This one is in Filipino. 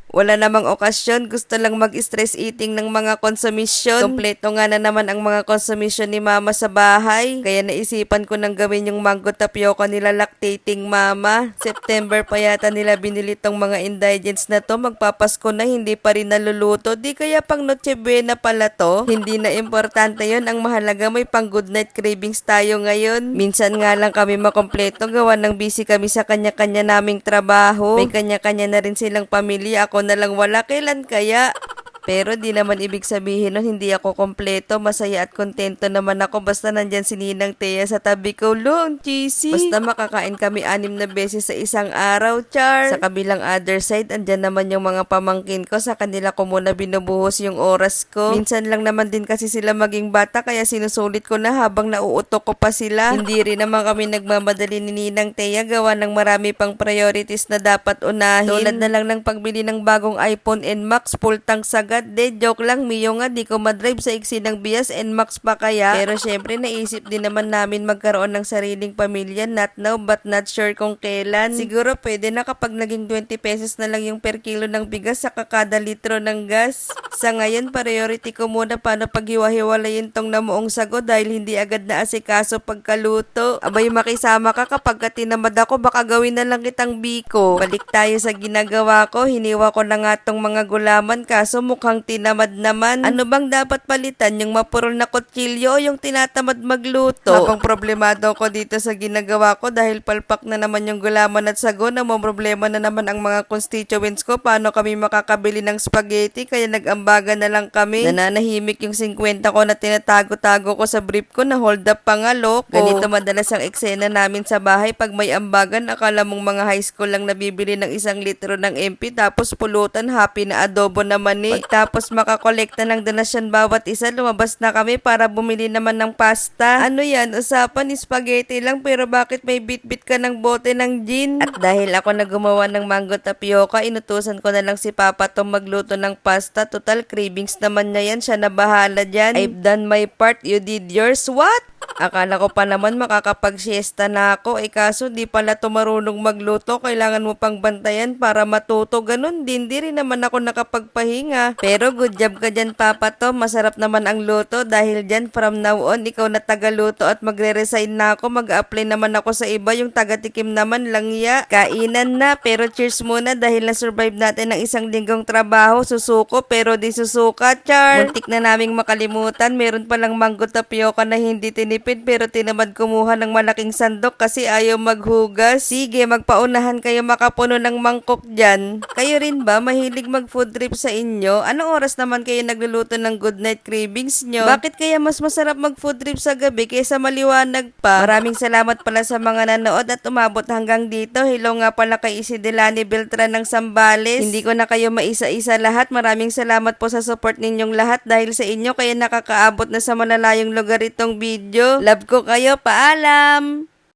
Wala namang okasyon, gusto lang mag-stress eating ng mga konsumisyon. Kompleto nga na naman ang mga konsumisyon ni mama sa bahay. Kaya naisipan ko nang gawin yung mango tapioca nila lactating mama. September pa yata nila binili tong mga ingredients na to. Magpapasko na hindi pa rin naluluto. Di kaya pang Noche Buena pala to? Hindi na importante yon. Ang mahalaga may pang good night cravings tayo ngayon. Minsan nga lang kami makompleto. Gawa ng busy kami sa kanya-kanya naming trabaho. May kanya-kanya na rin silang pamilya. Ako na lang wala, kailan kaya? Pero di naman ibig sabihin nun hindi ako kompleto, masaya at kontento naman ako basta nandyan si Ninang Thea sa tabi ko. Long cheesy! Basta makakain kami 6 na beses sa isang araw, char! Sa kabilang other side, andyan naman yung mga pamangkin ko, sa kanila ko muna binubuhos yung oras ko. Minsan lang naman din kasi sila maging bata kaya sinusulit ko na habang nauutok ko pa sila. Hindi rin naman kami nagmamadali ni Ninang Thea, gawa ng marami pang priorities na dapat unahin. Tulad na lang ng pagbili ng bagong iPhone NMAX, full tank sagad. De, joke lang, Mio nga, di ko madrive sa iksi ng bias and max pa kaya. Pero syempre, naisip din naman namin magkaroon ng sariling pamilya, not now but not sure kung kailan. Siguro pwede na kapag naging 20 pesos na lang yung per kilo ng bigas sa kada litro ng gas. Sa ngayon, priority ko muna paano paghiwa-hiwalayin tong namuong sago dahil hindi agad na asikaso pagkaluto. Abay, makisama ka kapag tinamad ako, baka gawin na lang kitang biko. Balik tayo sa ginagawa ko, hiniwa ko na nga tong mga gulaman kaso mukhang tinamad naman. Ano bang dapat palitan? Yung mapurol na kutsilyo o yung tinatamad magluto? Habang problemado ko dito sa ginagawa ko dahil palpak na naman yung gulaman at sago, na mo problema na naman ang mga constituents ko. Paano kami makakabili ng spaghetti? Kaya nag-ambagan na lang kami. Nananahimik yung 50 ko na tinatago-tago ko sa brief ko na hold up pa nga, loko. Ganito madalas ang eksena namin sa bahay pag may ambagan. Akala mong mga high school lang nabibili ng 1 litro ng MP tapos pulutan, happy na adobo naman eh. Tapos makakolekta ng donasyon bawat isa, lumabas na kami para bumili naman ng pasta. Ano yan? Usapan spaghetti lang pero bakit may bit-bit ka ng bote ng gin? At dahil ako na gumawa ng mango tapioca, inutusan ko na lang si Papa tong magluto ng pasta. Total cravings naman niya yan, siya na bahala dyan. I've done my part, you did yours. What? Akala ko pa naman makakapag-siesta na ako, kaso di pala to marunong magluto, kailangan mo pang bantayan para matuto, ganun din, di rin naman ako nakapagpahinga. Pero good job ka dyan, Papa Tom, masarap naman ang luto, dahil dyan from now on, ikaw na tagaluto at magre-resign na ako, mag-apply naman ako sa iba, yung taga-tikim naman lang ya. Kainan na, pero cheers muna dahil na-survive natin ng 1 linggong trabaho, susuko pero di susuka, char! Muntik na naming makalimutan, meron palang mango tapioca na hindi tinipid pero tinamad kumuha ng malaking sandok kasi ayaw maghugas. Sige, magpaunahan kayo makapuno ng mangkok dyan. Kayo rin ba mahilig mag-food trip sa inyo? Anong oras naman kayo nagluluto ng good night cravings nyo? Bakit kaya mas masarap mag-food trip sa gabi kaysa maliwanag pa? Maraming salamat pala sa mga nanood at umabot hanggang dito. Hello nga pala kay Isidelani Beltran ng Sambales. Hindi ko na kayo maisa-isa lahat. Maraming salamat po sa support ninyong lahat dahil sa inyo kaya nakakaabot na sa malalayong lugar itong video. Love ko kayo. Paalam!